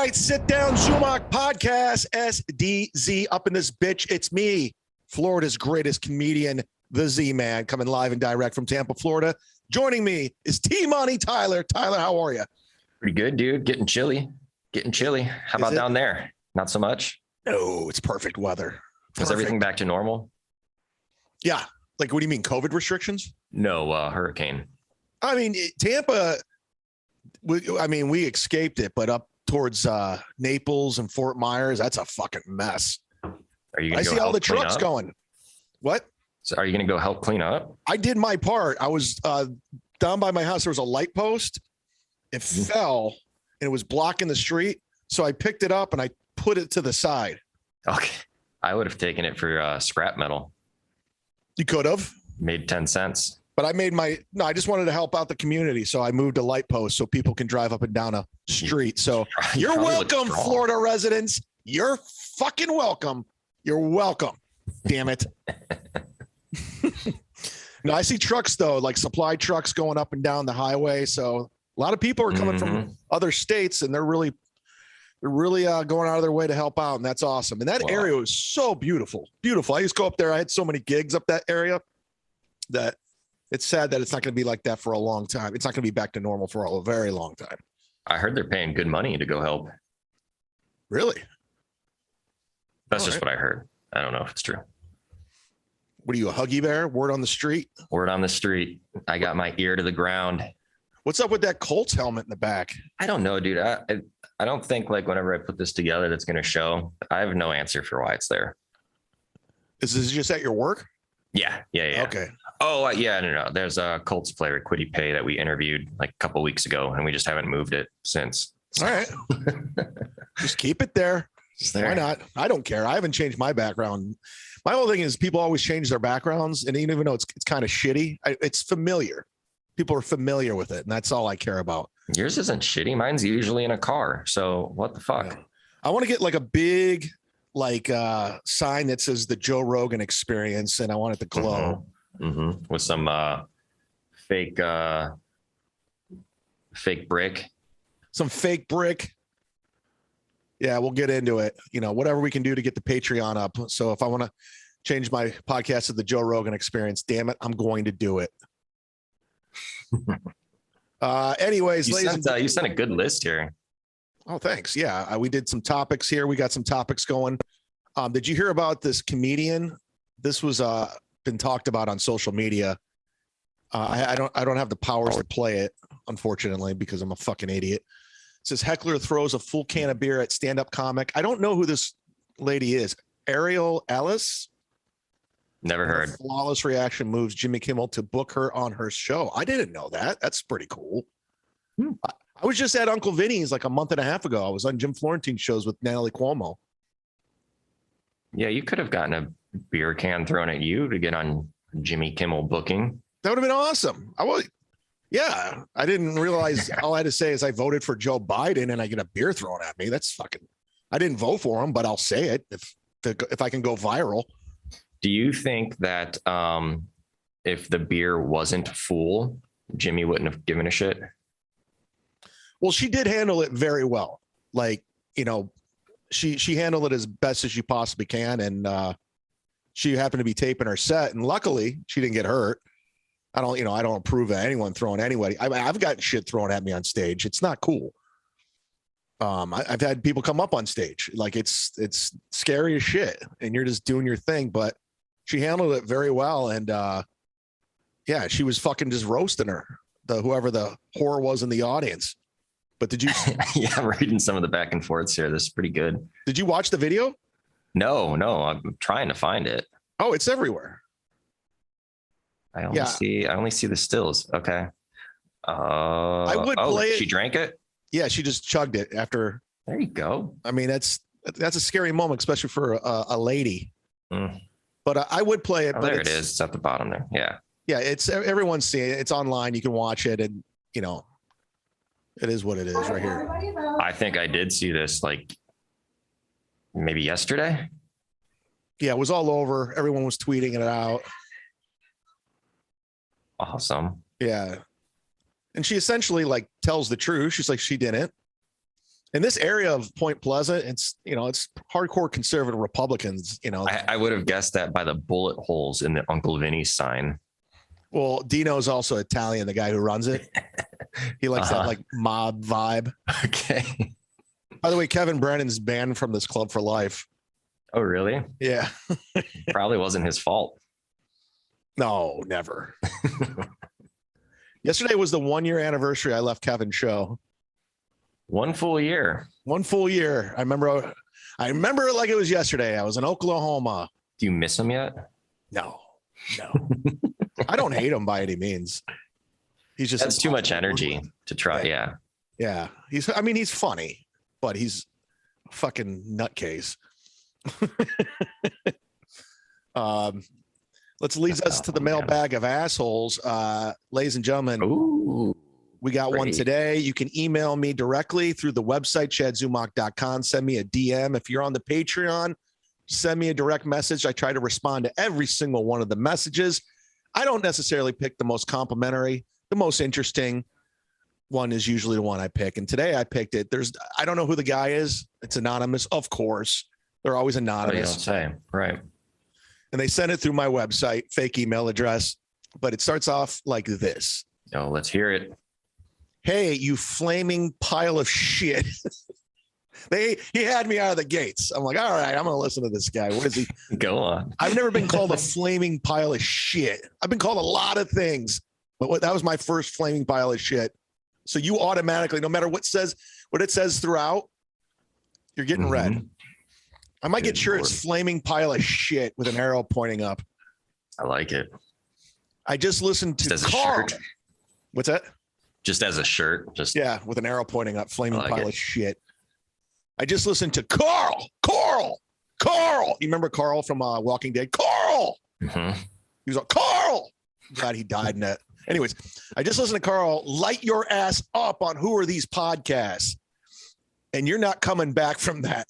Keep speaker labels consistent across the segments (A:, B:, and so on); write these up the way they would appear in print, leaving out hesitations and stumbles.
A: right, sit down, Zumock podcast, SDZ up in this bitch. It's me, Florida's greatest comedian, the Z-Man, coming live and direct from Tampa, Florida. Joining me is T-Money Tyler. Tyler, how are you?
B: Pretty good, dude. Getting chilly. How about down there? Not so much?
A: No, it's perfect weather.
B: Is everything back to normal?
A: Yeah. Like, what do you mean, COVID restrictions?
B: No, hurricane.
A: I mean, Tampa, we escaped it, but up towards Naples and Fort Myers, that's a fucking mess.
B: Are you?
A: I see all the trucks going. What?
B: So are you going to go help clean up?
A: I did my part. I was down by my house. There was a light post. It fell and it was blocking the street. So I picked it up and I put it to the side.
B: Okay. I would have taken it for scrap metal.
A: You could have
B: made 10 cents.
A: But I just wanted to help out the community. So I moved a light post so people can drive up and down a street. So you're welcome, Florida residents. You're fucking welcome. You're welcome. Damn it. No, I see trucks though, like supply trucks going up and down the highway. So a lot of people are coming from other states and they're really going out of their way to help out. And that's awesome. And that area was so beautiful. Beautiful. I used to go up there. I had so many gigs up that area that it's sad that it's not going to be like that for a long time. It's not going to be back to normal for a very long time.
B: I heard they're paying good money to go help.
A: Really?
B: That's just what I heard. I don't know if it's true.
A: What are you, a Huggy Bear? Word on the street?
B: Word on the street. I got my ear to the ground.
A: What's up with that Colts helmet in the back?
B: I don't know, dude. I don't think like whenever I put this together, that's going to show. I have no answer for why it's there.
A: Is this just at your work?
B: Yeah.
A: Okay.
B: Oh, yeah. No. There's a Colts player, Quiddy Pay, that we interviewed like a couple weeks ago, and we just haven't moved it since.
A: All right. Just keep it there. Why not? I don't care. I haven't changed my background. My whole thing is people always change their backgrounds, and even though it's kind of shitty, it's familiar. People are familiar with it, and that's all I care about.
B: Yours isn't shitty. Mine's usually in a car. So what the fuck?
A: Yeah. I want to get like a big sign that says the Joe Rogan Experience, and I want it to glow.
B: With some fake brick.
A: Some fake brick. Yeah, we'll get into it. You know, whatever we can do to get the Patreon up. So if I want to change my podcast to the Joe Rogan Experience, damn it, I'm going to do it. Anyways,
B: you sent a good list here.
A: Oh, thanks. Yeah, we did some topics here. We got some topics going. Did you hear about this comedian? This was been talked about on social media. I don't have the powers to play it, unfortunately, because I'm a fucking idiot. It says HECKLER throws a full can of beer at stand-up comic. I don't know who this lady is. Ariel Ellis.
B: Never heard.
A: Flawless reaction moves Jimmy Kimmel to book her on her show. I didn't know that. That's pretty cool. I was just at Uncle Vinny's like a month and a half ago. I was on Jim Florentine's shows with Natalie Cuomo.
B: Yeah, you could have gotten a beer can thrown at you to get on Jimmy Kimmel booking.
A: That would have been awesome. Yeah, I didn't realize all I had to say is I voted for Joe Biden and I get a beer thrown at me. That's fucking, I didn't vote for him, but I'll say it if I can go viral.
B: Do you think that if the beer wasn't full, Jimmy wouldn't have given a shit?
A: Well, she did handle it very well. Like, you know, she handled it as best as she possibly can. And she happened to be taping her set. And luckily she didn't get hurt. I don't approve of anyone throwing anybody. I've gotten shit thrown at me on stage. It's not cool. I've had people come up on stage. Like it's scary as shit. And you're just doing your thing. But she handled it very well. And yeah, she was fucking just roasting her, whoever the whore was in the audience. But did you?
B: Yeah, I'm reading some of the back and forths here. This is pretty good.
A: Did you watch the video?
B: No, I'm trying to find it.
A: Oh, it's everywhere.
B: I only see the stills. Okay.
A: I would play it.
B: She drank it?
A: Yeah, she just chugged it after.
B: There you go.
A: I mean, that's a scary moment, especially for a lady. But I would play it.
B: Oh,
A: but
B: there it is. It's at the bottom there. Yeah.
A: Yeah, it's everyone's seeing it. It's online. You can watch it, and you know, it is what it is right here.
B: I think I did see this like maybe yesterday.
A: Yeah, it was all over. Everyone was tweeting it out.
B: Awesome.
A: Yeah. And she essentially like tells the truth. She's like, she didn't. In this area of Point Pleasant, it's hardcore conservative Republicans.
B: I would have guessed that by the bullet holes in the Uncle Vinny's sign.
A: Well, Dino's also Italian, the guy who runs it. He likes that like mob vibe.
B: Okay.
A: By the way, Kevin Brennan's banned from this club for life.
B: Oh, really?
A: Yeah.
B: Probably wasn't his fault.
A: No, never. Yesterday was the 1-year anniversary I left Kevin's show.
B: 1 full year.
A: 1 full year. I remember it like it was yesterday. I was in Oklahoma.
B: Do you miss him yet?
A: No. I don't hate him by any means. He's just
B: that's too much energy to try. Yeah.
A: He's funny, but he's a fucking nutcase. Let's lead us to the mailbag of assholes. Ladies and gentlemen,
B: ooh,
A: we got one today. You can email me directly through the website, chadzumock.com. Send me a DM. If you're on the Patreon, send me a direct message. I try to respond to every single one of the messages. I don't necessarily pick the most complimentary. The most interesting one is usually the one I pick. And today I picked it. I don't know who the guy is. It's anonymous. Of course. They're always anonymous.
B: You don't say. Right.
A: And they sent it through my website, fake email address, but it starts off like this.
B: Oh, let's hear it.
A: Hey, you flaming pile of shit. He had me out of the gates. I'm like, all right, I'm going to listen to this guy. What is he?
B: Go on.
A: I've never been called a flaming pile of shit. I've been called a lot of things, but that was my first flaming pile of shit. So you automatically, no matter what it says throughout, you're getting red. I might get shirts flaming pile of shit with an arrow pointing up.
B: I like it.
A: I just listened to
B: just as
A: Carl.
B: a shirt.
A: What's that?
B: Just as a shirt.
A: Yeah, with an arrow pointing up, flaming pile of shit. I just listened to Carl. You remember Carl from Walking Dead? Carl.
B: Mm-hmm.
A: He was like, Carl. God, he died in that. Anyways, I just listened to Carl light your ass up on Who Are These Podcasts? And you're not coming back from that.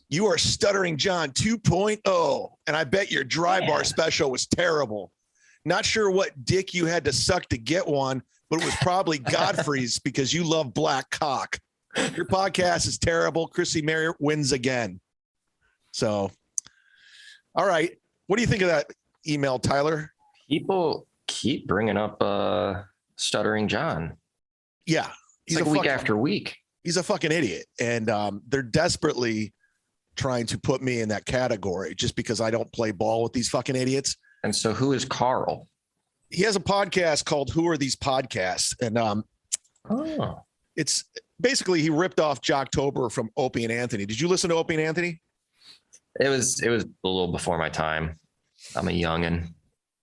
A: You are Stuttering John 2.0. And I bet your dry bar special was terrible. Not sure what dick you had to suck to get one, but it was probably Godfrey's because you love black cock. Your podcast is terrible. Chrissy Merritt wins again. So, all right. What do you think of that email, Tyler?
B: People keep bringing up Stuttering John.
A: Yeah.
B: He's like week after week.
A: He's a fucking idiot. And they're desperately trying to put me in that category just because I don't play ball with these fucking idiots.
B: And so who is Carl?
A: He has a podcast called Who Are These Podcasts? And it's basically he ripped off Jocktober from Opie and Anthony. Did you listen to Opie and Anthony?
B: It was a little before my time. I'm a youngin'.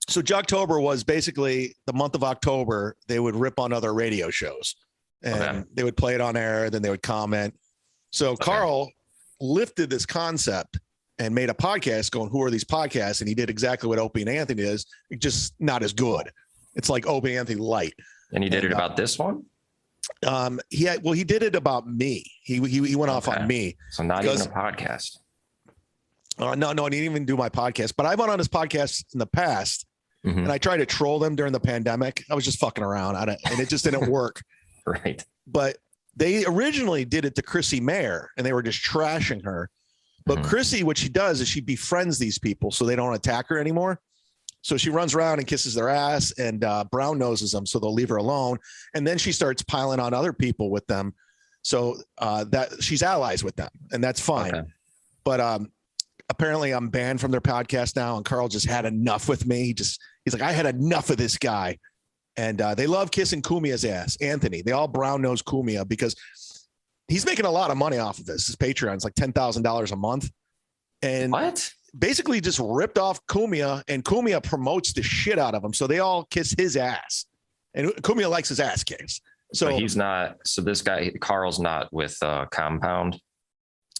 A: So Jocktober was basically the month of October. They would rip on other radio shows and they would play it on air. Then they would comment. So Carl lifted this concept and made a podcast going, Who Are These Podcasts? And he did exactly what Opie and Anthony is, just not as good. It's like Opie and Anthony light.
B: And he did it about this one?
A: He did it about me. He went off on me.
B: So not even a podcast.
A: No, I didn't even do my podcast, but I've been on his podcast in the past and I tried to troll them during the pandemic. I was just fucking around and it just didn't work.
B: Right.
A: But they originally did it to Chrissy Mayer and they were just trashing her. But Chrissy, what she does is she befriends these people so they don't attack her anymore. So she runs around and kisses their ass and brown noses them so they'll leave her alone. And then she starts piling on other people with them. So that she's allies with them and that's fine. Okay. But apparently I'm banned from their podcast now. And Carl just had enough with me. He's like, I had enough of this guy. And they love kissing Kumia's ass, Anthony. They all brown nose Kumia because he's making a lot of money off of this. His Patreon's like $10,000 a month. And
B: what?
A: Basically just ripped off Kumia and Kumia promotes the shit out of him. So they all kiss his ass and Kumia likes his ass kicks. So
B: but he's not. So this guy, Carl's not with Compound.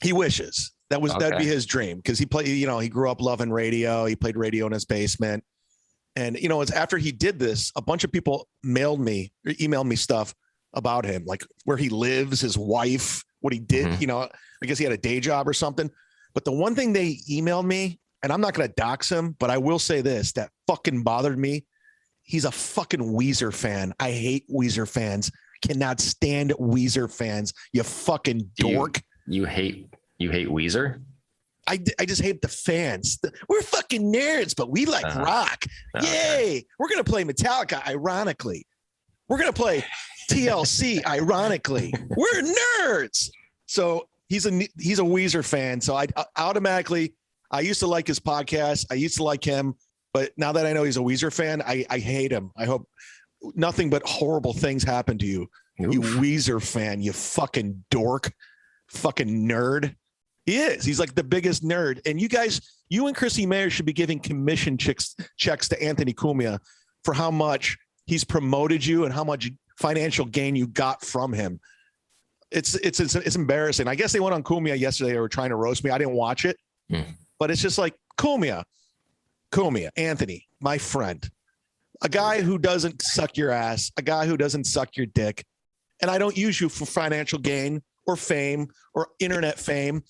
A: He wishes that'd be his dream. Cause he played, he grew up loving radio. He played radio in his basement. And, it's after he did this, a bunch of people emailed me stuff about him, like where he lives, his wife, what he did, I guess he had a day job or something. But the one thing they emailed me, and I'm not going to dox him, but I will say this, that fucking bothered me. He's a fucking Weezer fan. I hate Weezer fans. cannot stand Weezer fans. You fucking dork.
B: You hate Weezer?
A: I just hate the fans. We're fucking nerds, but we like rock. Okay. Yay. We're going to play Metallica, ironically. We're going to play TLC, ironically. We're nerds. So he's a Weezer fan. So I automatically, I used to like his podcast. I used to like him. But now that I know he's a Weezer fan, I hate him. I hope nothing but horrible things happen to you. Oof. You Weezer fan, you fucking dork, fucking nerd. He is. He's like the biggest nerd. And you guys, you and Chrissy Mayer should be giving commission checks to Anthony Cumia for how much he's promoted you and how much financial gain you got from him. It's embarrassing. I guess they went on Cumia yesterday. They were trying to roast me. I didn't watch it, but it's just like Cumia, Anthony, my friend, a guy who doesn't suck your ass, a guy who doesn't suck your dick. And I don't use you for financial gain or fame or internet fame.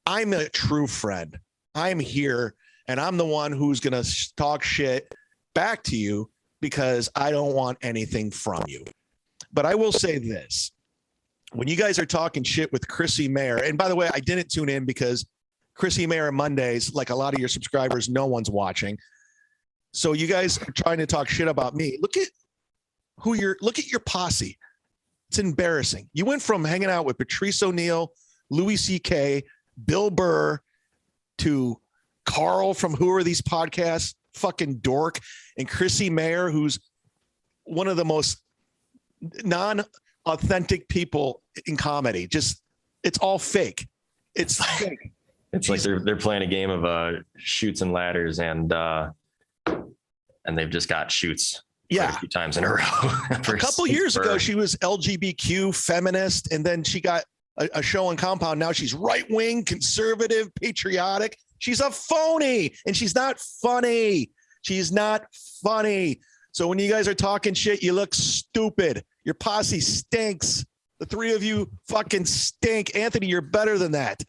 A: I'm a true friend. I'm here and I'm the one who's going to talk shit back to you because I don't want anything from you. But I will say this. When you guys are talking shit with Chrissy Mayer, and by the way, I didn't tune in because Chrissy Mayer Mondays, like a lot of your subscribers, no one's watching. So you guys are trying to talk shit about me. Look at your posse. It's embarrassing. You went from hanging out with Patrice O'Neal, Louis C.K., Bill Burr, to Carl from Who Are These Podcasts, fucking dork, and Chrissy Mayer, who's one of the most non-authentic people in comedy. Just, it's all fake. It's fake.
B: It's like they're playing a game of shoots and ladders, and they've just got shoots. A few times in a row.
A: A couple years ago, she was LGBTQ feminist, and then she got a show on Compound. Now she's right-wing, conservative, patriotic. She's a phony, and she's not funny. She's not funny. So when you guys are talking shit, you look stupid. Your posse stinks. The three of you fucking stink. Anthony, you're better than that.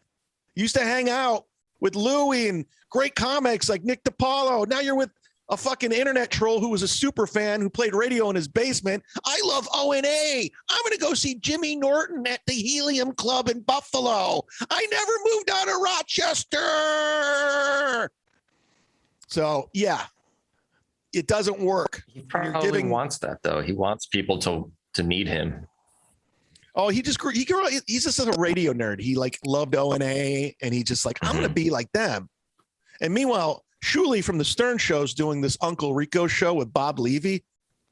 A: You used to hang out with Louis and great comics like Nick DiPaolo. Now you're with a fucking internet troll who was a super fan who played radio in his basement. I love O&A. I'm going to go see Jimmy Norton at the Helium Club in Buffalo. I never moved out of Rochester. So, yeah, it doesn't work.
B: He probably wants that, though. He wants people to need him.
A: Oh, he's just a radio nerd. He like loved O&A, and he just like, I'm going to be like them. And meanwhile, Shuley from the Stern Show's doing this Uncle Rico show with Bob Levy.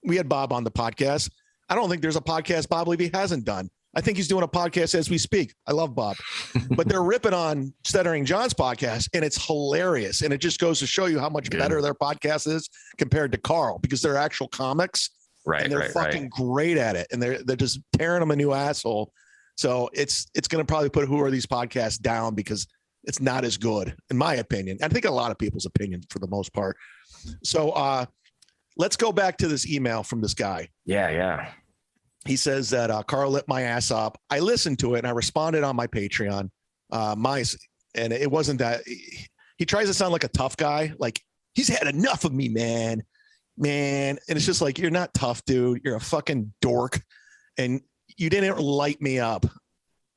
A: We had Bob on the podcast. I don't think there's a podcast Bob Levy hasn't done. I think he's doing a podcast as we speak. I love Bob. But they're ripping on Stuttering John's podcast, and it's hilarious. And it just goes to show you how much better their podcast is compared to Carl, because they're actual comics.
B: Right.
A: And they're fucking great at it. And they're just tearing him a new asshole. So it's going to probably put Who Are These Podcasts down because it's not as good, in my opinion. I think a lot of people's opinion for the most part. So let's go back to this email from this guy.
B: Yeah.
A: He says that Carl lit my ass up. I listened to it and I responded on my Patreon. And it wasn't that he tries to sound like a tough guy. Like, he's had enough of me, man. And it's just like, you're not tough, dude. You're a fucking dork. And you didn't light me up.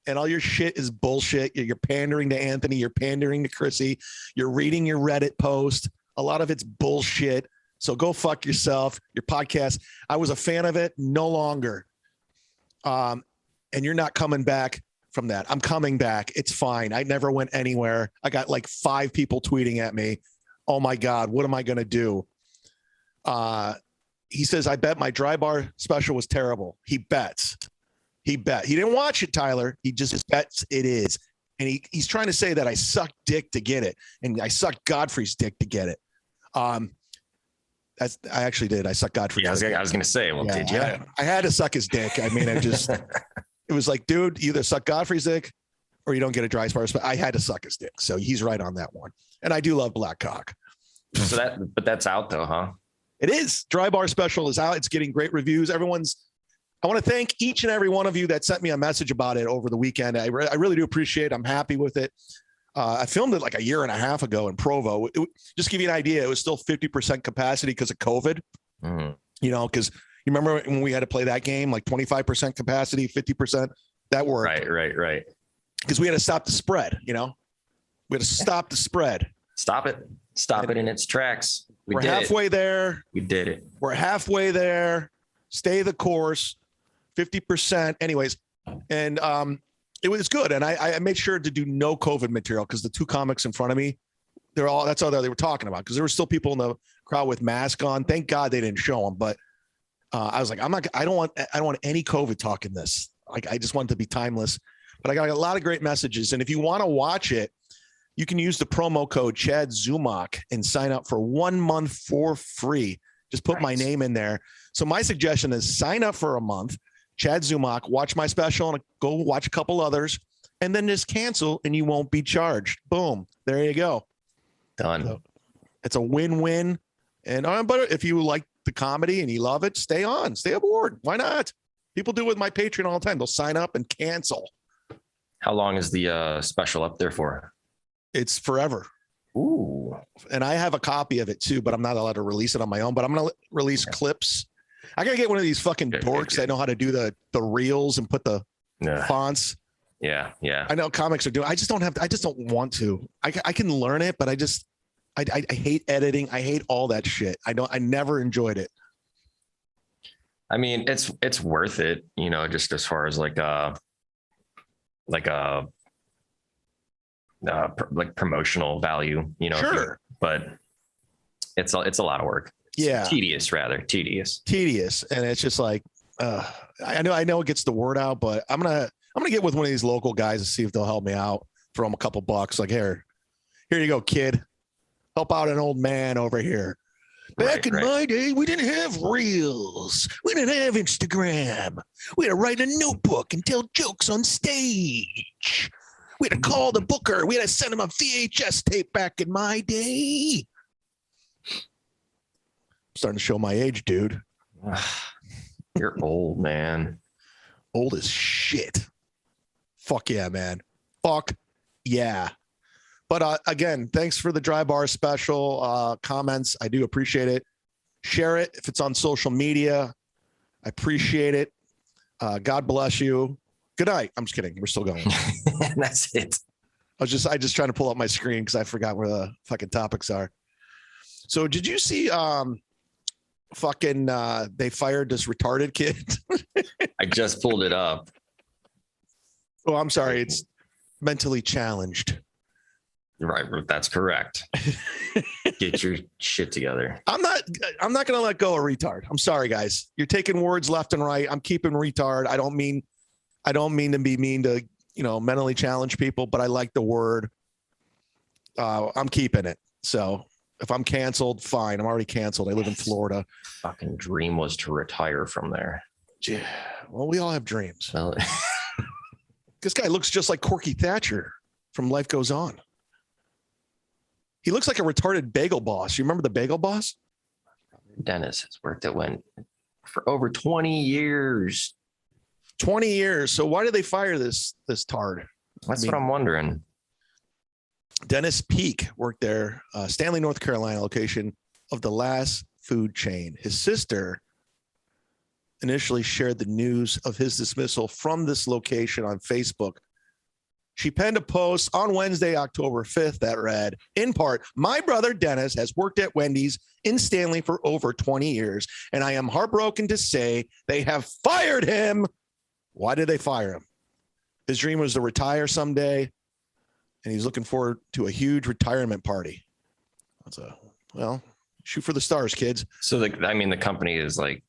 A: And all your shit is bullshit. You're pandering to Anthony. You're pandering to Chrissy. You're reading your Reddit post. A lot of it's bullshit. So go fuck yourself. Your podcast, I was a fan of it. No longer. And you're not coming back from that. I'm coming back. It's fine. I never went anywhere. I got like 5 people tweeting at me. Oh my God, what am I going to do? He says, I bet my dry bar special was terrible. He bets. He didn't watch it, Tyler. He just bets it is. And he's trying to say that I sucked dick to get it. And I sucked Godfrey's dick to get it. I actually did. I sucked Godfrey's dick.
B: I was going to say, well, did you?
A: I had to suck his dick. I mean, it was like, dude, either suck Godfrey's dick or you don't get a dry bar. But I had to suck his dick. So he's right on that one. And I do love black cock.
B: But that's out though, huh?
A: It is. Dry bar special is out. It's getting great reviews. I want to thank each and every one of you that sent me a message about it over the weekend. I really do appreciate it. I'm happy with it. I filmed it like a year and a half ago in Provo. Just to give you an idea, it was still 50% capacity because of COVID. You know, because You remember when we had to play that game, like 25% capacity, 50%? That worked.
B: Right.
A: Because we had to stop the spread, We had to stop the spread.
B: Stop it. Stop it in its tracks.
A: We're halfway there.
B: We did it.
A: We're halfway there. Stay the course. 50%. Anyways. And it was good. And I made sure to do no COVID material because the two comics in front of me, that's all they were talking about. Because there were still people in the crowd with masks on. Thank God they didn't show them. But I was like, I don't want any COVID talk in this. Like, I just want it to be timeless. But I got a lot of great messages. And if you want to watch it, you can use the promo code Chad Zumock and sign up for 1 month for free. Just put my name in there. So my suggestion is sign up for a month, Chad Zumock, watch my special and go watch a couple others, and then just cancel and you won't be charged. Boom. There you go.
B: Done.
A: So it's a win-win. And but if you like the comedy and you love it, stay on, stay aboard. Why not? People do it with my Patreon all the time. They'll sign up and cancel.
B: How long is the special up there for?
A: It's forever.
B: Ooh.
A: And I have a copy of it too, but I'm not allowed to release it on my own. But I'm going to release clips. I got to get one of these fucking dorks that know how to do the reels and put the fonts.
B: Yeah.
A: I know comics are doing. I just don't want to. I can learn it, but I hate editing. I hate all that shit. I never enjoyed it.
B: I mean, it's worth it, just as far as like promotional value,
A: Sure.
B: But it's a lot of work. It's tedious.
A: And it's just like, I know it gets the word out, but I'm going to get with one of these local guys and see if they'll help me out, throw them a couple bucks. Like, here you go, kid. Help out an old man over here. Back in my day, we didn't have reels. We didn't have Instagram. We had to write a notebook and tell jokes on stage. We had to call the booker. We had to send him a VHS tape back in my day. I'm starting to show my age, dude.
B: You're old, man.
A: Old as shit. Fuck yeah, man. Fuck yeah. But again, thanks for the dry bar special comments. I do appreciate it. Share it if it's on social media. I appreciate it. God bless you. Good night. I'm just kidding. We're still going.
B: That's it.
A: I just trying to pull up my screen because I forgot where the fucking topics are. So did you see they fired this retarded kid?
B: I just pulled it up.
A: Oh, I'm sorry. It's mentally challenged.
B: Right. That's correct. Get your shit together.
A: I'm not going to let go of retard. I'm sorry, guys. You're taking words left and right. I'm keeping retard. I don't mean to be mean to, mentally challenged people, but I like the word. I'm keeping it. So if I'm canceled, fine. I'm already canceled. I live in Florida.
B: Fucking dream was to retire from there.
A: Yeah. Well, we all have dreams.
B: Well,
A: this guy looks just like Corky Thatcher from Life Goes On. He looks like a retarded bagel boss. You remember the bagel boss?
B: Dennis has worked at Wendy for over 20 years.
A: 20 years. So why did they fire this tard?
B: That's what I'm wondering.
A: Dennis Peak worked there, Stanley, North Carolina location of the last food chain. His sister initially shared the news of his dismissal from this location on Facebook. She penned a post on Wednesday, October 5th that read, in part, my brother Dennis has worked at Wendy's in Stanley for over 20 years, and I am heartbroken to say they have fired him. Why did they fire him? His dream was to retire someday, and he's looking forward to a huge retirement party. Shoot for the stars, kids.
B: So the company is like,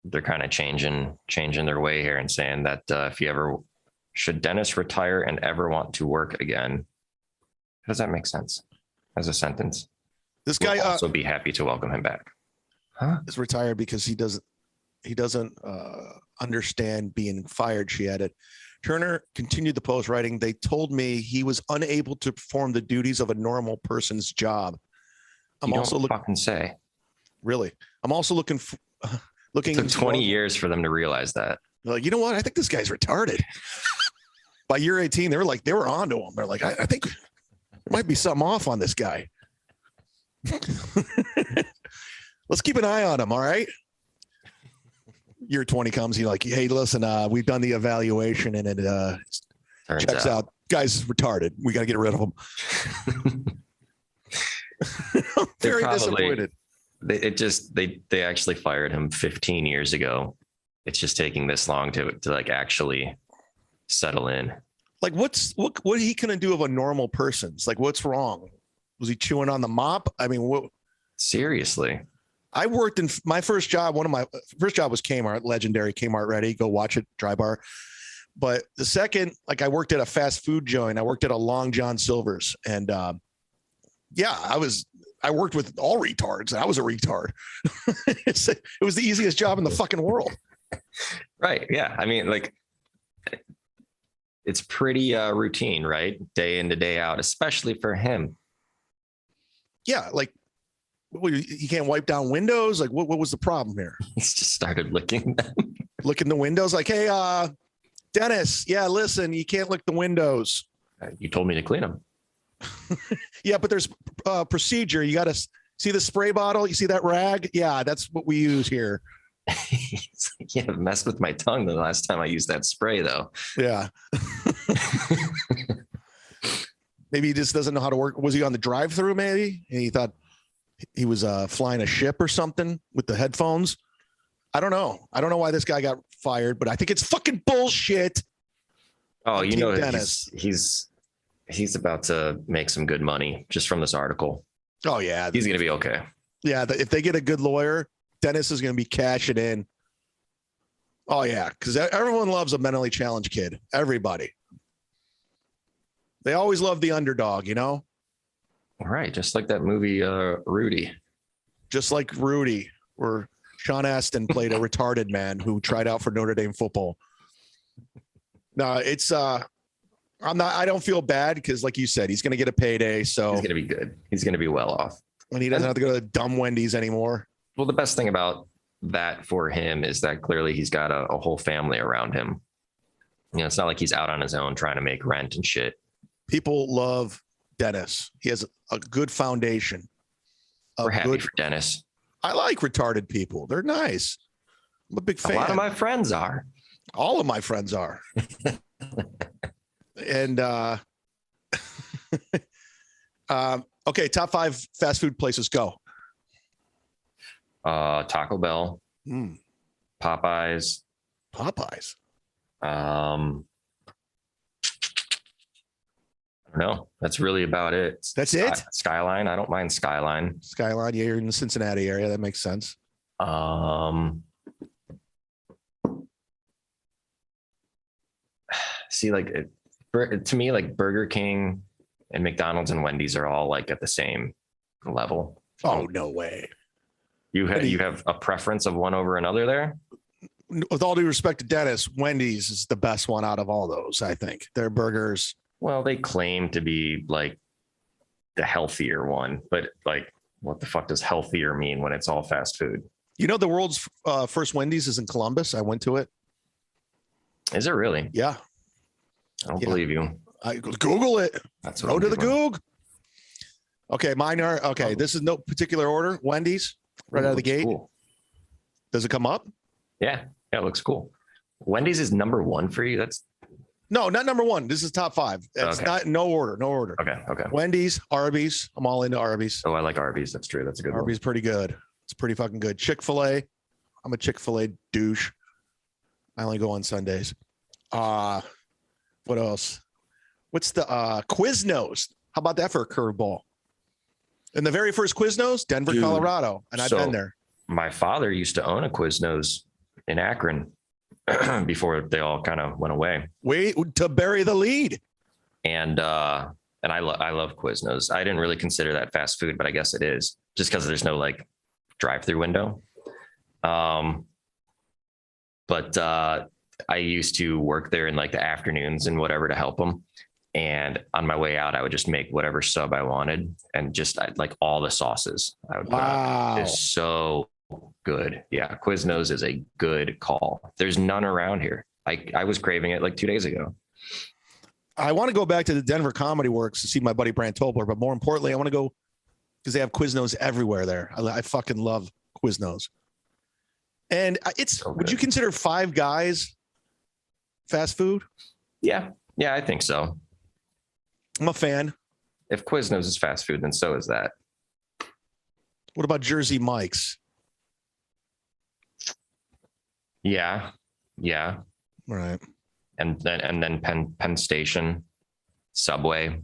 B: they're kind of changing their way here and saying that should Dennis retire and ever want to work again? How does that make sense as a sentence?
A: This guy
B: will also be happy to welcome him back.
A: Is retired because he doesn't understand being fired, she added. Turner continued the post writing, they told me he was unable to perform the duties of a normal person's job. I'm also looking say. Really? I'm also looking
B: It took 20 years for them to realize that.
A: Like, you know what? I think this guy's retarded. By year 18, they were onto him. They're like, I think there might be something off on this guy. Let's keep an eye on him. All right. year 20 comes, he's like, hey, listen, we've done the evaluation and it
B: Turns
A: checks out. Guy's retarded. We got to get rid of him. I'm very disappointed.
B: They actually fired him 15 years ago. It's just taking this long to like actually settle in.
A: Like what he couldn't do of a normal person? It's like, what's wrong? Was he chewing on the mop? I mean, what?
B: Seriously.
A: I worked in my first job. One of my first job was Kmart, legendary Kmart Ready. Go watch it, Dry Bar. But the second, like I worked at a fast food joint. I worked at a Long John Silver's, and yeah, I worked with all retards. I was a retard. It was the easiest job in the fucking world.
B: Right. Yeah. I mean, like, it's pretty routine, right? Day in to day out, especially for him.
A: Yeah, like you can't wipe down windows. Like, what was the problem here?
B: He's just started licking them.
A: Licking the windows. Like, hey, Dennis. Yeah, listen, you can't lick the windows.
B: You told me to clean them.
A: Yeah, but there's a procedure. You got to see the spray bottle. You see that rag? Yeah, that's what we use here.
B: Yeah, messed with my tongue the last time I used that spray, though.
A: Yeah. Maybe he just doesn't know how to work. Was he on the drive-through maybe? And he thought he was flying a ship or something with the headphones. I don't know. I don't know why this guy got fired, but I think it's fucking bullshit.
B: Oh, you know,
A: Dennis.
B: He's about to make some good money just from this article.
A: Oh yeah,
B: he's gonna be okay.
A: Yeah, if they get a good lawyer, Dennis is gonna be cashing in. Oh yeah, because everyone loves a mentally challenged kid. Everybody. They always love the underdog, you know?
B: All right. Just like that movie, Rudy. Just
A: like Rudy, where Sean Astin played a retarded man who tried out for Notre Dame football. No, it's, I don't feel bad because like you said, he's going to get a payday. So
B: he's going to be good. He's going to be well off.
A: And he doesn't have to go to dumb Wendy's anymore.
B: Well, the best thing about that for him is that clearly he's got a whole family around him. You know, it's not like he's out on his own trying to make rent and shit.
A: People love Dennis. He has a good foundation.
B: We're happy for Dennis.
A: I like retarded people. They're nice. I'm a big fan.
B: A lot of my friends are.
A: All of my friends are. And okay, top 5 fast food places. Go.
B: Taco Bell. Popeyes. I don't know. That's really about it.
A: That's it?
B: Skyline. I don't mind Skyline.
A: Skyline. Yeah, you're in the Cincinnati area. That makes sense.
B: See, like to me, like Burger King and McDonald's and Wendy's are all like at the same level.
A: Oh, no way.
B: You have a preference of one over another there?
A: With all due respect to Dennis, Wendy's is the best one out of all those, I think. Their burgers.
B: Well, they claim to be like the healthier one, but like, what the fuck does healthier mean when it's all fast food?
A: You know, the world's first Wendy's is in Columbus. I went to it.
B: Is it really?
A: Yeah.
B: I don't believe you.
A: I Google it.
B: That's what
A: Go
B: I'm
A: to the
B: doing.
A: Goog. Okay, mine are okay. This is no particular order. Wendy's right out of the gate.
B: Cool.
A: Does it come up?
B: Yeah, it looks cool. Wendy's is number 1 for you. That's
A: no, not number 1. This is top 5. It's
B: okay.
A: not no order.
B: Okay.
A: Wendy's, Arby's. I'm all into Arby's.
B: Oh, I like Arby's. That's true. That's a good
A: Arby's pretty good. It's pretty fucking good. Chick-fil-A. I'm a Chick-fil-A douche. I only go on Sundays. What else? What's the Quiznos? How about that for a curveball? And the very first Quiznos, Denver,
B: Dude,
A: Colorado. And I've been there.
B: My father used to own a Quiznos in Akron before they all kind of went away.
A: Wait to bury the lead.
B: And I love Quiznos. I didn't really consider that fast food, but I guess it is just because there's no like drive-through window. But I used to work there in like the afternoons and whatever to help them. And on my way out, I would just make whatever sub I wanted and just like all the sauces. I would put out. It's so good. Yeah. Quiznos is a good call. There's none around here. I was craving it like 2 days ago.
A: I want to go back to the Denver Comedy Works to see my buddy Brant Tobler, but more importantly, I want to go because they have Quiznos everywhere there. I fucking love Quiznos. And it's,
B: So
A: would you
B: good.
A: consider Five Guys fast food?
B: Yeah. Yeah, I think so.
A: I'm a fan.
B: If Quiznos is fast food, then so is that.
A: What about Jersey Mike's?
B: Yeah. Yeah.
A: Right.
B: And then Penn Station, Subway.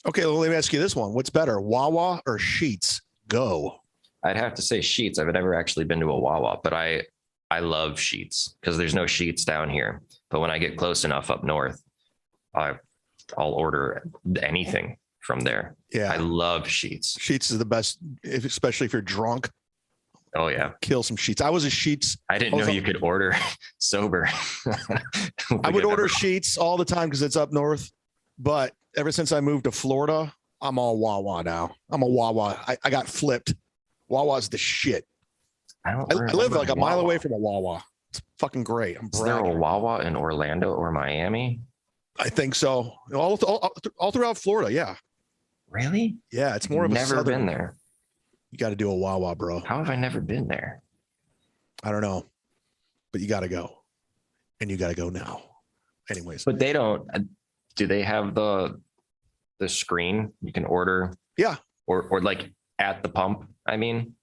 A: Okay, well, let me ask you this one. What's better, Wawa or Sheetz? Go.
B: I'd have to say Sheetz. I've never actually been to a Wawa, but I love Sheetz because there's no Sheetz down here. But when I get close enough up north, I'll order anything from there.
A: Yeah.
B: I love Sheetz.
A: Sheetz is the best, especially if you're drunk.
B: Oh yeah.
A: Kill some Sheetz. I was a Sheetz.
B: I didn't know you could order sober.
A: I would order Sheetz all the time because it's up north. But ever since I moved to Florida, I'm all Wawa now. I'm a Wawa. I got flipped. Wawa's the shit. I live like a mile away from a Wawa. It's fucking great. I'm
B: Is there a
A: bragging.
B: Wawa in Orlando or Miami?
A: I think so. All throughout Florida. Yeah.
B: Really?
A: Yeah. It's more of a
B: Never
A: southern.
B: been there.
A: You got to do a Wawa, bro.
B: How have I never been there?
A: I don't know, but you got to go, and you got to go now. Anyways,
B: But they don't. Do they have the screen you can order?
A: Yeah.
B: Or like at the pump? I mean,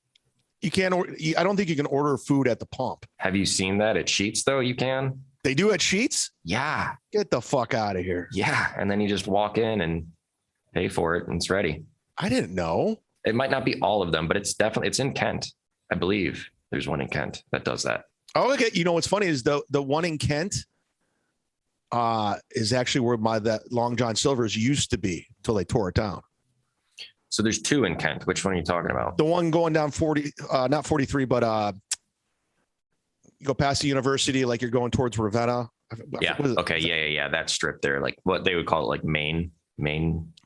A: you can't. I don't think you can order food at the pump.
B: have you seen that at Sheetz though? You can.
A: They do at Sheetz.
B: Yeah.
A: Get the fuck out of here.
B: Yeah. And then you just walk in and pay for it and it's ready.
A: I didn't know.
B: It might not be all of them, but it's in Kent. I believe there's one in Kent that does that.
A: Oh, okay. You know what's funny is the one in Kent is actually where that Long John Silver's used to be until they tore it down.
B: So there's two in Kent. Which one are you talking about?
A: The one going down 40, not 43, but you go past the university like you're going towards Ravenna.
B: Yeah. Okay. Yeah. That strip there, like what they would call it, like Main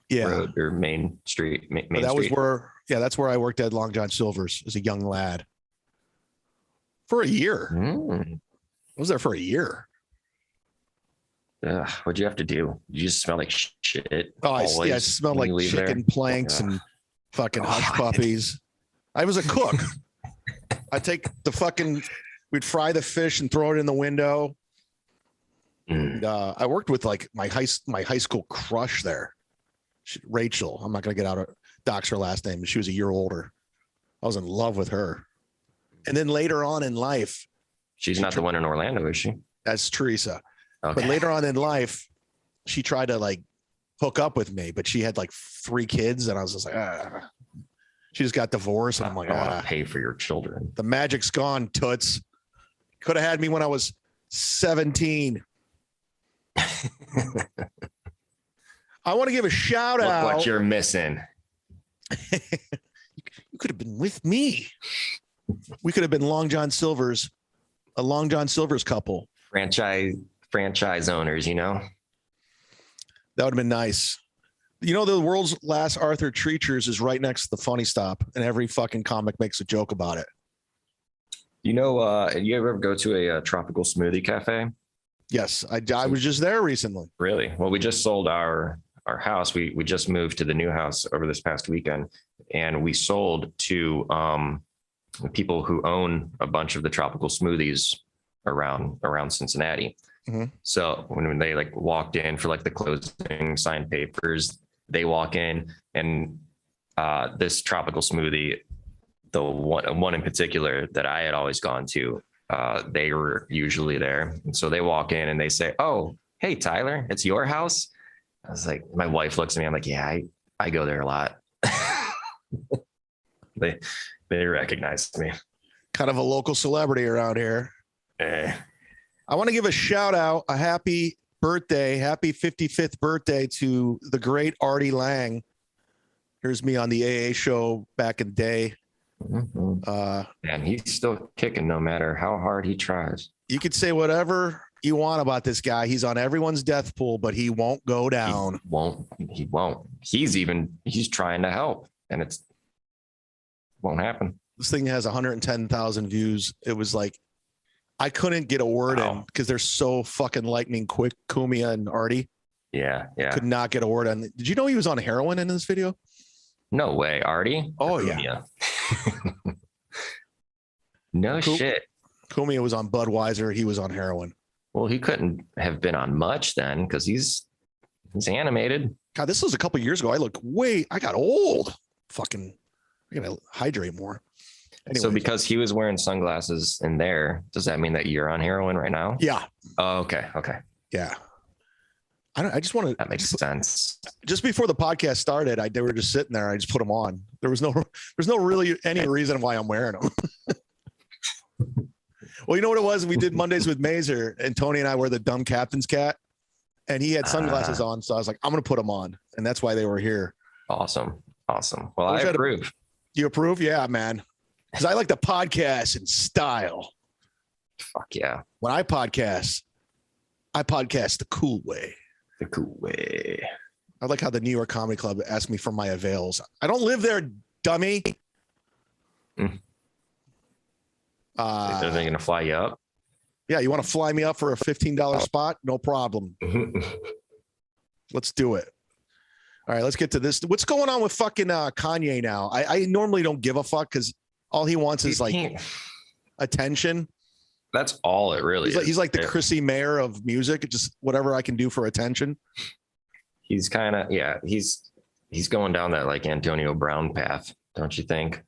A: Yeah.
B: Road or Main Street. Main
A: But that was
B: Street.
A: that's where I worked at Long John Silver's as a young lad for a year.
B: Mm.
A: I was there for a year.
B: What'd you have to do? You just smell like shit.
A: Oh, I
B: always
A: smelled
B: when
A: like
B: you leave
A: chicken
B: there?
A: planks
B: Ugh.
A: and fucking
B: Oh,
A: hush puppies. I was a cook. I take we'd fry the fish and throw it in the window.
B: Mm.
A: And, I worked with like my high school crush there, Rachel. I'm not gonna get out of dox her last name. She was a year older. I was in love with her. And then later on in life,
B: She's not the one in Orlando, is she?
A: that's Teresa.
B: Okay.
A: But later on in life, she tried to like hook up with me, but she had like 3 kids, and I was just like, She just got divorced, and I'm like,
B: I want to pay for your children.
A: the magic's gone, toots. Could have had me when I was 17. I want to give a shout
B: Look
A: out.
B: what you're missing.
A: You could have been with me. We could have been a Long John Silver's couple.
B: Franchise owners, you know?
A: That would have been nice. You know, the world's last Arthur Treacher's is right next to the Funny Stop, and every fucking comic makes a joke about it.
B: You know, you ever go to a tropical smoothie cafe?
A: Yes, I was just there recently.
B: Really? Well, we just sold our house. We just moved to the new house over this past weekend, and we sold to people who own a bunch of the tropical smoothies around Cincinnati.
A: Mm-hmm.
B: So when they like walked in for like the closing signed papers, they walk in and this tropical smoothie, the one in particular that I had always gone to, they were usually there. And so they walk in and they say, "Oh, hey, Tyler, it's your house." I was like, my wife looks at me. I'm like, "Yeah, I go there a lot." They recognized me.
A: Kind of a local celebrity around here.
B: Eh.
A: I want to give a shout out, a happy 55th birthday to the great Artie Lange. Here's me on the AA show back in the day.
B: Mhm. And he's still kicking no matter how hard he tries.
A: You could say whatever you want about this guy. He's on everyone's death pool, but he won't go down.
B: He won't. He's trying to help, and won't happen.
A: This thing has 110,000 views. It was like, I couldn't get a word in
B: Wow.
A: because they're so fucking lightning quick. Kumia and Artie
B: Yeah.
A: could not get a word in. Did you know he was on heroin in this video?
B: No way, Artie.
A: Oh, yeah.
B: No shit.
A: Kumi was on Budweiser. He was on heroin.
B: Well, he couldn't have been on much then because he's animated.
A: God, this was a couple years ago. I got old. Fucking, I gotta hydrate more. Anyways.
B: So because he was wearing sunglasses in there, does that mean that you're on heroin right now?
A: Yeah.
B: Oh, okay.
A: Yeah. I just want to.
B: That makes sense.
A: Just before the podcast started, they were just sitting there. I just put them on. There's no really any reason why I'm wearing them. Well, you know what it was? We did Mondays with Mazer, and Tony and I were the dumb captain's cat, and he had sunglasses on. So I was like, I'm going to put them on. And that's why they were here.
B: Awesome. Well, I approve.
A: You approve? Yeah, man. Because I like to podcast in style.
B: Fuck yeah.
A: When I podcast the cool way.
B: The cool way.
A: I like how the New York Comedy Club asked me for my avails. I don't live there, dummy.
B: Are they going to fly you up?
A: Yeah, you want to fly me up for a $15 spot? No problem. Let's do it. All right, let's get to this. What's going on with fucking Kanye now? I normally don't give a fuck because all he wants is like attention.
B: That's all it really is.
A: He's like the Chrissy Mayer of music. Just whatever I can do for attention.
B: He's kind of, he's going down that like Antonio Brown path, don't you think?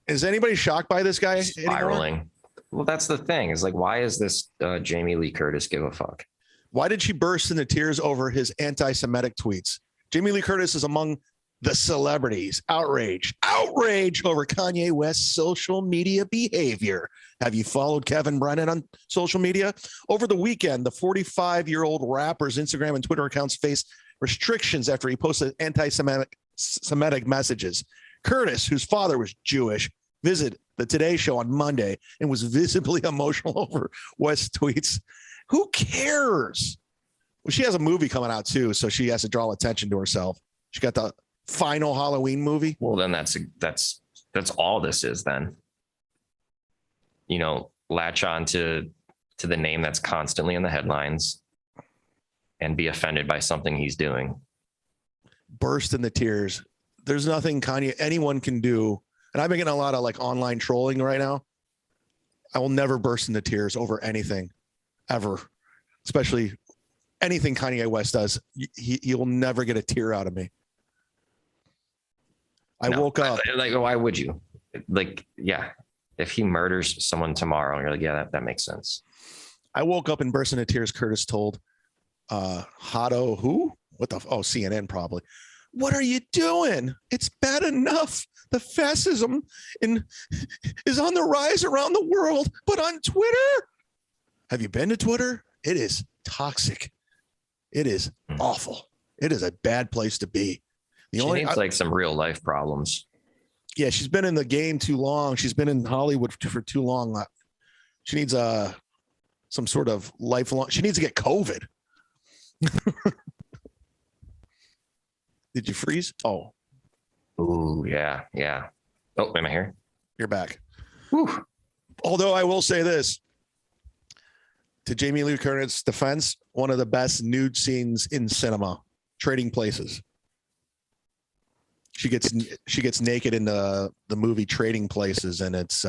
A: Is anybody shocked by this guy?
B: Spiraling.
A: Anymore?
B: Well, that's the thing. Is like, why is this Jamie Lee Curtis give a fuck?
A: Why did she burst into tears over his anti-Semitic tweets? Jamie Lee Curtis is among the celebrities. Outrage over Kanye West's social media behavior. Have you followed Kevin Brennan on social media? Over the weekend, the 45-year-old rapper's Instagram and Twitter accounts faced restrictions after he posted anti-Semitic messages. Curtis, whose father was Jewish, visited the Today Show on Monday and was visibly emotional over West's tweets. Who cares? Well, she has a movie coming out too, so she has to draw attention to herself. She got the final Halloween movie.
B: Well, then that's all this is then. You know, latch on to the name that's constantly in the headlines and be offended by something he's doing.
A: Burst into tears. There's nothing anyone can do. And I've been getting a lot of like online trolling right now. I will never burst into tears over anything ever, especially anything Kanye West does. He will never get a tear out of me. I woke up.
B: Like, why would you? Like, yeah. If he murders someone tomorrow, you're like, yeah, that makes sense.
A: I woke up and burst into tears. Curtis told Hotto, who? What the? Oh, CNN probably. What are you doing? It's bad enough. The fascism is on the rise around the world, but on Twitter? Have you been to Twitter? It is toxic. It is awful. It is a bad place to be.
B: She needs like some real life problems.
A: Yeah, she's been in the game too long. She's been in Hollywood for too long. She needs some sort of lifelong. She needs to get COVID. Did you freeze? Oh.
B: Ooh, yeah. Oh, am I here?
A: You're back.
B: Whew.
A: Although I will say this, to Jamie Lee Curtis' defense, one of the best nude scenes in cinema, Trading Places. She gets naked in the movie Trading Places, and it's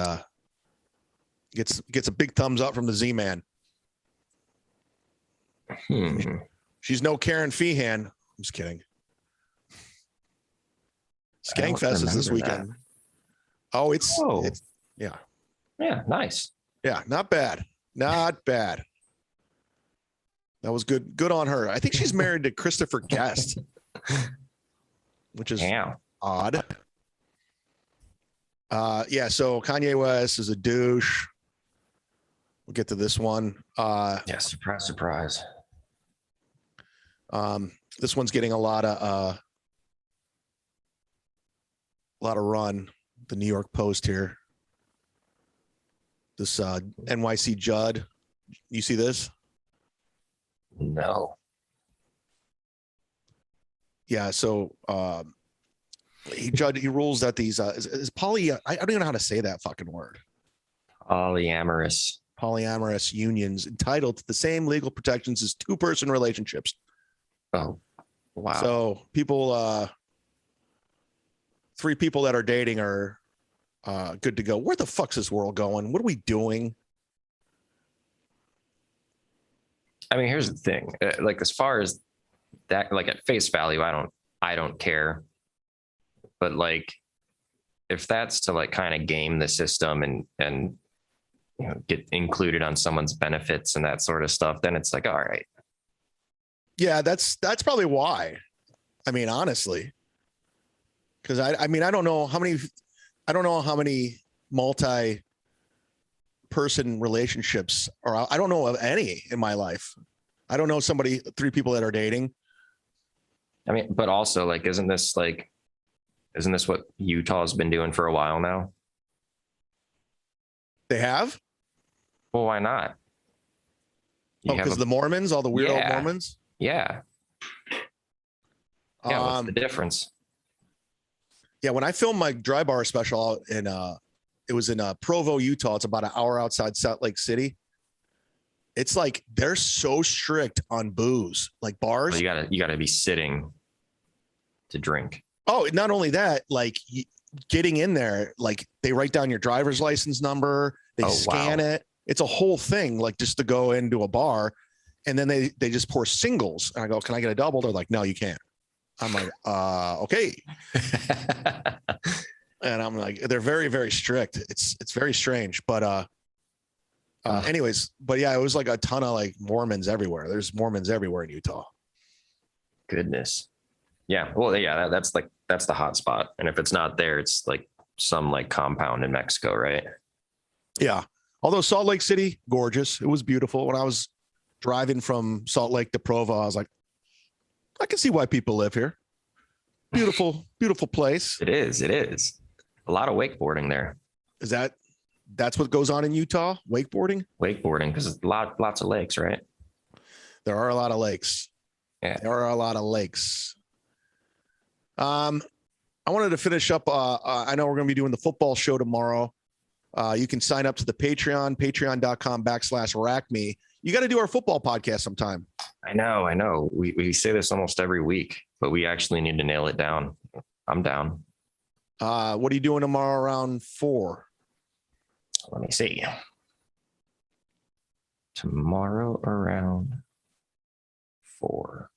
A: gets a big thumbs up from the Z-Man. She's no Karen Feehan. I'm just kidding. Skankfest is this weekend. Oh, it's yeah.
B: Yeah, nice.
A: Yeah, not bad. Not bad. That was good. Good on her. I think she's married to Christopher Guest, which is odd. Yeah, so Kanye West is a douche. We'll get to this one.
B: Yeah, surprise.
A: This one's getting a lot of run. The New York Post here. This NYC Judd. You see this?
B: No.
A: Yeah, so he rules that these is poly. I don't even know how to say that fucking word.
B: Polyamorous
A: Unions entitled to the same legal protections as two-person relationships.
B: Oh, wow.
A: So people, 3 people that are dating are good to go. Where the fuck's this world going? What are we doing?
B: I mean, here's the thing. Like, as far as that, like at face value, I don't care. But like, if that's to like kind of game the system and get included on someone's benefits and that sort of stuff, then it's like, all right.
A: Yeah, that's probably why. I mean, honestly, because I mean, I don't know how many multi-person relationships, or I don't know of any in my life. I don't know 3 people that are dating.
B: I mean, but also like, isn't this what Utah's been doing for a while now?
A: They have?
B: Well, why not?
A: Because the Mormons, all the weirdo Mormons?
B: Yeah. Yeah, what's the difference?
A: Yeah, when I filmed my dry bar special out in it was in Provo, Utah. It's about an hour outside Salt Lake City. It's like they're so strict on booze, like bars.
B: Well, you gotta be sitting to drink.
A: Oh, not only that, like getting in there, like they write down your driver's license number, they scan it. It's a whole thing, like just to go into a bar, and then they just pour singles. And I go, "Can I get a double?" They're like, "No, you can't." I'm like, okay. And I'm like, they're very, very strict. It's very strange, but anyways, but yeah, it was like a ton of like Mormons everywhere. There's Mormons everywhere in Utah.
B: Goodness. Yeah. Well, yeah, that's the hot spot. And if it's not there, it's like some like compound in Mexico, right?
A: Yeah. Although Salt Lake City, gorgeous. It was beautiful. When I was driving from Salt Lake to Provo, I was like, I can see why people live here. Beautiful, beautiful place.
B: It is. A lot of wakeboarding there.
A: That's what goes on in Utah? Wakeboarding?
B: Wakeboarding, because it's lots of lakes, right?
A: There are a lot of lakes.
B: Yeah.
A: There are a lot of lakes. I wanted to finish up. I know we're going to be doing the football show tomorrow. You can sign up to the Patreon, patreon.com/rackme. You got to do our football podcast sometime.
B: I know. We say this almost every week, but we actually need to nail it down. I'm down.
A: What are you doing tomorrow around 4?
B: Let me see. Tomorrow around 4.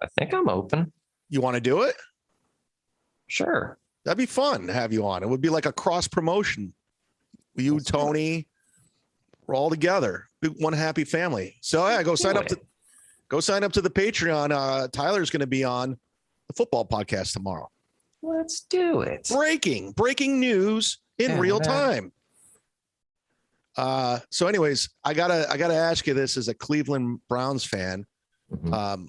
B: I think I'm open.
A: You want to do it?
B: Sure.
A: That'd be fun to have you on. It would be like a cross promotion. You, Tony, we're all together. One happy family. So yeah, go sign up to the Patreon. Tyler's going to be on the football podcast tomorrow.
B: Let's do it.
A: Breaking news in real time. So anyways, I gotta ask you this as a Cleveland Browns fan.
B: Mm-hmm.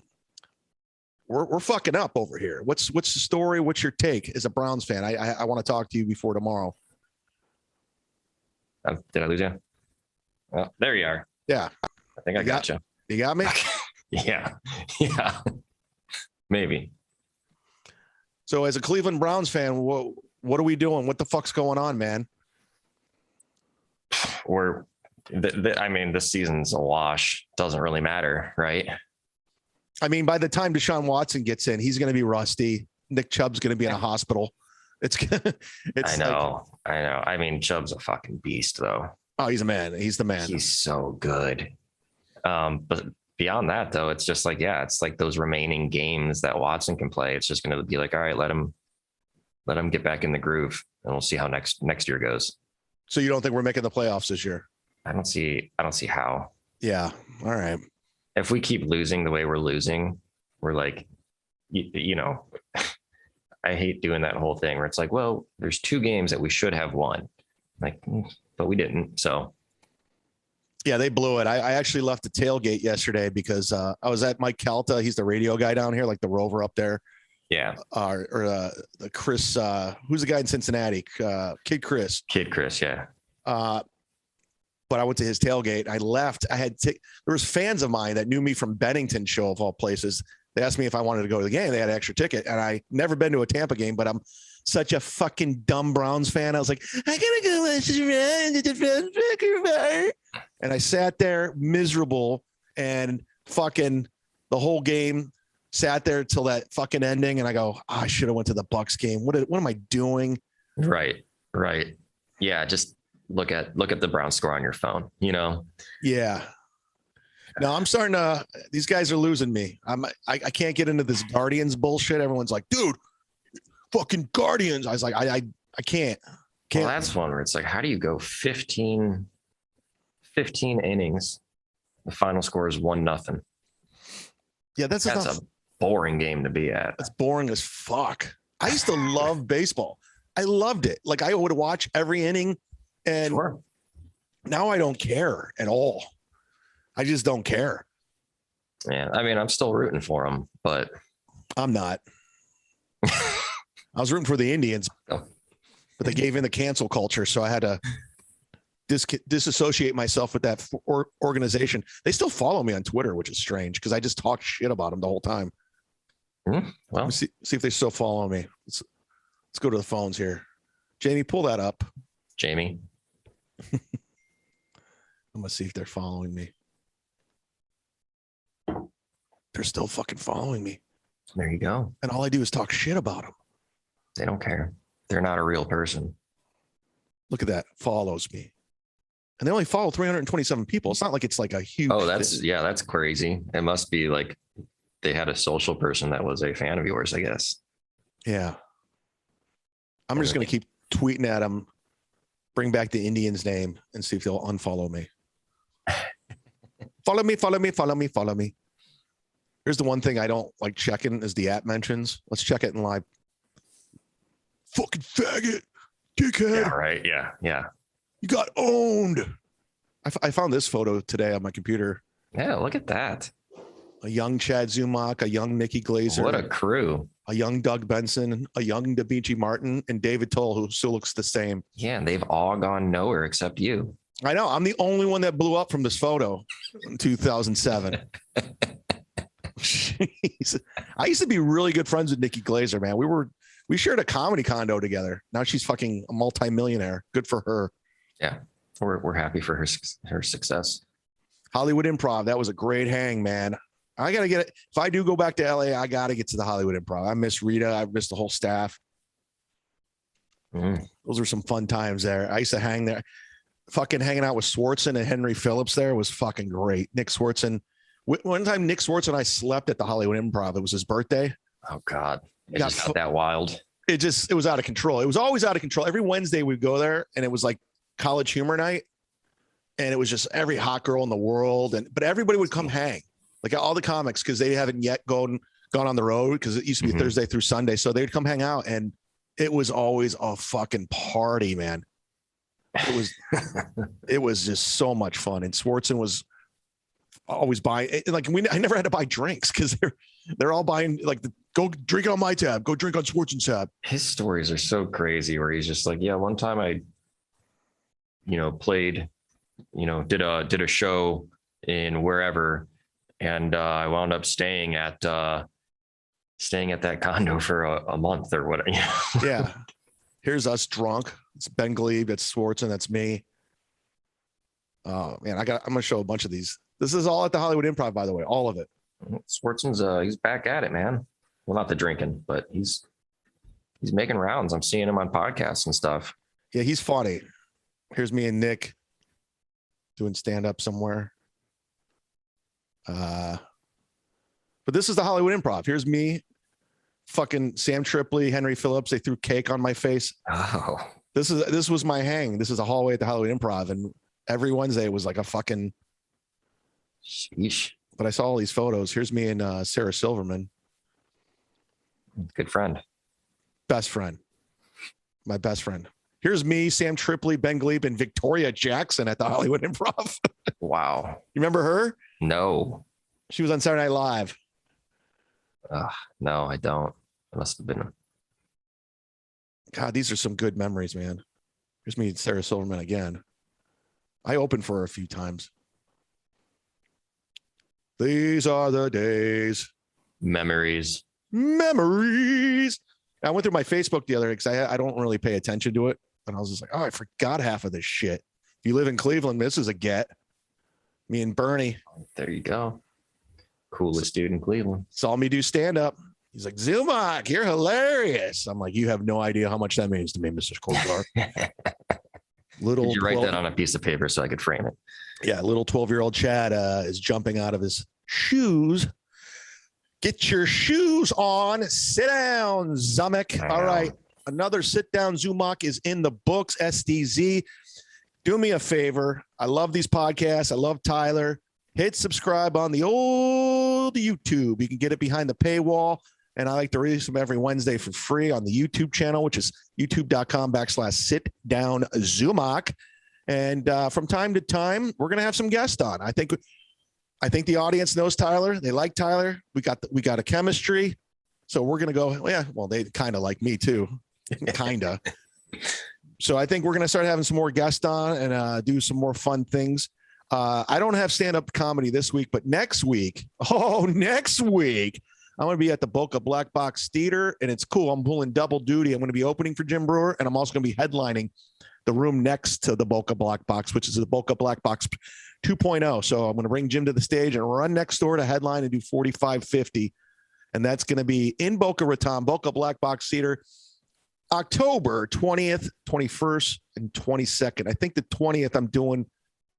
A: We're fucking up over here. What's the story? What's your take as a Browns fan? I want to talk to you before tomorrow.
B: Did I lose you? Well, there you are.
A: Yeah.
B: I think I got you.
A: You got me?
B: Yeah. Maybe.
A: So as a Cleveland Browns fan, what are we doing? What the fuck's going on, man?
B: I mean, this season's a wash. Doesn't really matter, right?
A: I mean, by the time Deshaun Watson gets in, he's going to be rusty. Nick Chubb's going to be in a hospital.
B: I know. I mean, Chubb's a fucking beast, though.
A: Oh, he's a man. He's the man.
B: He's so good. But beyond that, though, it's just like, it's like those remaining games that Watson can play. It's just going to be like, all right, let him get back in the groove, and we'll see how next year goes.
A: So you don't think we're making the playoffs this year?
B: I don't see how.
A: Yeah. All right.
B: If we keep losing the way we're losing, we're like, I hate doing that whole thing where it's like, well, there's 2 games that we should have won, like, but we didn't. So.
A: Yeah, they blew it. I actually left the tailgate yesterday because I was at Mike Calta. He's the radio guy down here, like the Rover up there.
B: Yeah.
A: Or the Chris, who's the guy in Cincinnati? Kid Chris.
B: Yeah.
A: But I went to his tailgate. I left. There was fans of mine that knew me from Bennington show of all places. They asked me if I wanted to go to the game. They had an extra ticket, and I never been to a Tampa game, but I'm such a fucking dumb Browns fan. I was like, I gotta go watch the Browns. And I sat there miserable and fucking the whole game. Sat there till that fucking ending, and I go, I should have went to the Bucks game. What am I doing?
B: Right. Right. Yeah. Just look at the Brown score on your phone, you know?
A: Yeah. No, I'm starting to. These guys are losing me. I can't get into this Guardians bullshit. Everyone's like, dude, fucking Guardians. I was like, I can't.
B: Well, that's one where it's like, how do you go 15 innings? The final score is 1-0.
A: Yeah, that's
B: a boring game to be at.
A: That's boring as fuck. I used to love baseball. I loved it. Like I would watch every inning, and
B: Sure.
A: now I don't care at all. I just don't care.
B: Yeah, I mean, I'm still rooting for them, but
A: I'm not. I was rooting for the Indians,
B: Oh.
A: but they gave in the cancel culture, so I had to disassociate myself with that organization. They still follow me on Twitter, which is strange because I just talk shit about them the whole time.
B: Well,
A: see if they still follow me. Let's go to the phones here. Jamie, pull that up.
B: Jamie.
A: I'm gonna see if they're following me. They're still fucking following me.
B: There you go.
A: And all I do is talk shit about them.
B: They don't care. They're not a real person.
A: Look at that. Follows me. And they only follow 327 people. It's not like it's like a huge.
B: Oh, that's crazy. It must be like they had a social person that was a fan of yours, I guess.
A: Yeah. I'm just going to keep tweeting at them, bring back the Indians name, and see if they'll unfollow me. Follow me, follow me, follow me, follow me. Here's the one thing I don't like checking is the app mentions. Let's check it in live. Fucking faggot, dickhead.
B: Yeah, right. Yeah, yeah.
A: You got owned. I found this photo today on my computer.
B: Yeah, look at that.
A: A young Chad Zumock, a young Nikki Glazer.
B: What a crew.
A: A young Doug Benson, a young DeBici Martin, and David Toll, who still looks the same.
B: Yeah, and they've all gone nowhere except you.
A: I know. I'm the only one that blew up from this photo in 2007. Jeez. I used to be really good friends with Nikki Glazer, man. We shared a comedy condo together. Now she's fucking a multimillionaire. Good for her.
B: Yeah, we're happy for her success.
A: Hollywood Improv. That was a great hang, man. I got to get it. If I do go back to LA, I got to get to the Hollywood Improv. I miss Rita. I miss the whole staff. Those were some fun times there. I used to hang there. Fucking hanging out with Swartzen and Henry Phillips there was fucking great. Nick Swartzen. One time, Nick Swartzen and I slept at the Hollywood Improv. It was his birthday.
B: Oh, God. It just got that wild.
A: It was out of control. It was always out of control. Every Wednesday we'd go there, and it was like college humor night. And it was just every hot girl in the world. But everybody would come hang. Like all the comics, because they haven't yet gone on the road, because it used to be Thursday through Sunday. So they'd come hang out, and it was always a fucking party, man. It was just so much fun. And Swartzen was always buying, like I never had to buy drinks because they're all buying, like, go drink on my tab, go drink on Swartzen's tab.
B: His stories are so crazy where he's just like, yeah, one time I, played, did a show in wherever. And I wound up staying at that condo for a month or whatever.
A: Yeah. Here's us drunk. It's Ben Glebe. It's Swartzen. That's me. Oh man, I'm gonna show a bunch of these. This is all at the Hollywood Improv, by the way. All of it.
B: Swartzen's he's back at it, man. Well, not the drinking, but he's making rounds. I'm seeing him on podcasts and stuff.
A: Yeah, he's funny. Here's me and Nick doing stand up somewhere. But this is the Hollywood Improv. Here's me, fucking Sam Tripoli, Henry Phillips. They threw cake on my face.
B: Oh,
A: this was my hang. This is a hallway at the Hollywood Improv, and every Wednesday it was like a fucking.
B: Sheesh.
A: But I saw all these photos. Here's me and Sarah Silverman.
B: Good friend.
A: Best friend. My best friend. Here's me, Sam Tripoli, Ben Glebe, and Victoria Jackson at the Hollywood Improv.
B: Wow.
A: You remember her?
B: No.
A: She was on Saturday Night Live.
B: No, I don't. It must have been.
A: God, these are some good memories, man. Here's me and Sarah Silverman again. I opened for her a few times. These are the days.
B: Memories.
A: I went through my Facebook the other day because I don't really pay attention to it. And I was just like, oh, I forgot half of this shit. If you live in Cleveland, this is a get. Me and Bernie.
B: There you go. Coolest dude in Cleveland.
A: Saw me do stand up. He's like, Zumock, you're hilarious. I'm like, you have no idea how much that means to me, Mr. Koldar. Little
B: Did you write
A: 12
B: that on a piece of paper so I could frame it?
A: Yeah, little 12-year-old Chad is jumping out of his shoes. Get your shoes on. Sit down, Zumock. All right. Another sit down Zumock is in the books, SDZ. Do me a favor. I love these podcasts. I love Tyler. Hit subscribe on the old YouTube. You can get it behind the paywall. And I like to release them every Wednesday for free on the YouTube channel, which is youtube.com/sitdownzumock. And from time to time, we're going to have some guests on. I think the audience knows Tyler. They like Tyler. We got a chemistry. So we're going to go, well, they kind of like me too. Kind of. So I think we're going to start having some more guests on and do some more fun things. I don't have stand-up comedy this week, but next week, I'm going to be at the Boca Black Box Theater, and it's cool. I'm pulling double duty. I'm going to be opening for Jim Brewer, and I'm also going to be headlining the room next to the Boca Black Box, which is the Boca Black Box 2.0. So I'm going to bring Jim to the stage and run next door to headline and do 45.50. And that's going to be in Boca Raton, Boca Black Box Theater, October 20th, 21st, and 22nd. I think the 20th, I'm doing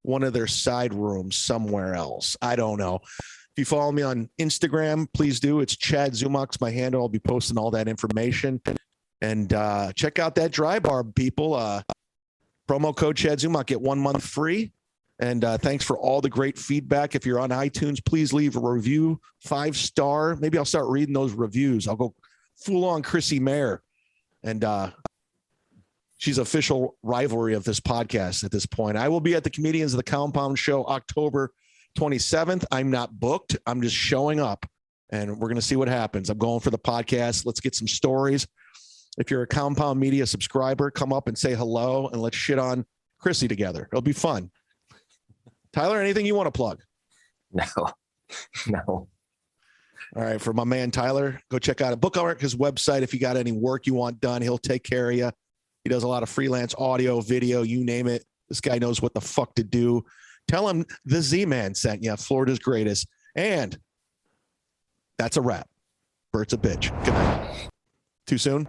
A: one of their side rooms somewhere else. I don't know. If you follow me on Instagram, please do. It's Chad Zumock's my handle. I'll be posting all that information. And check out that dry bar, people. Promo code Chad Zumock, get 1 month free. And thanks for all the great feedback. If you're on iTunes, please leave a review, 5-star. Maybe I'll start reading those reviews. I'll go full on Chrissy Mayer. And she's official rivalry of this podcast at this point. I will be at the Comedians of the Compound Show October 27th. I'm not booked. I'm just showing up, and we're going to see what happens. I'm going for the podcast. Let's get some stories. If you're a Compound Media subscriber, come up and say hello, and let's shit on Chrissy together. It'll be fun. Tyler, anything you want to plug?
B: No.
A: All right. For my man, Tyler, go check out Book Art, his website. If you got any work you want done, he'll take care of you. He does a lot of freelance audio, video, you name it. This guy knows what the fuck to do. Tell him the Z-Man sent you, Florida's greatest. And that's a wrap. Bert's a bitch. Good night. Too soon?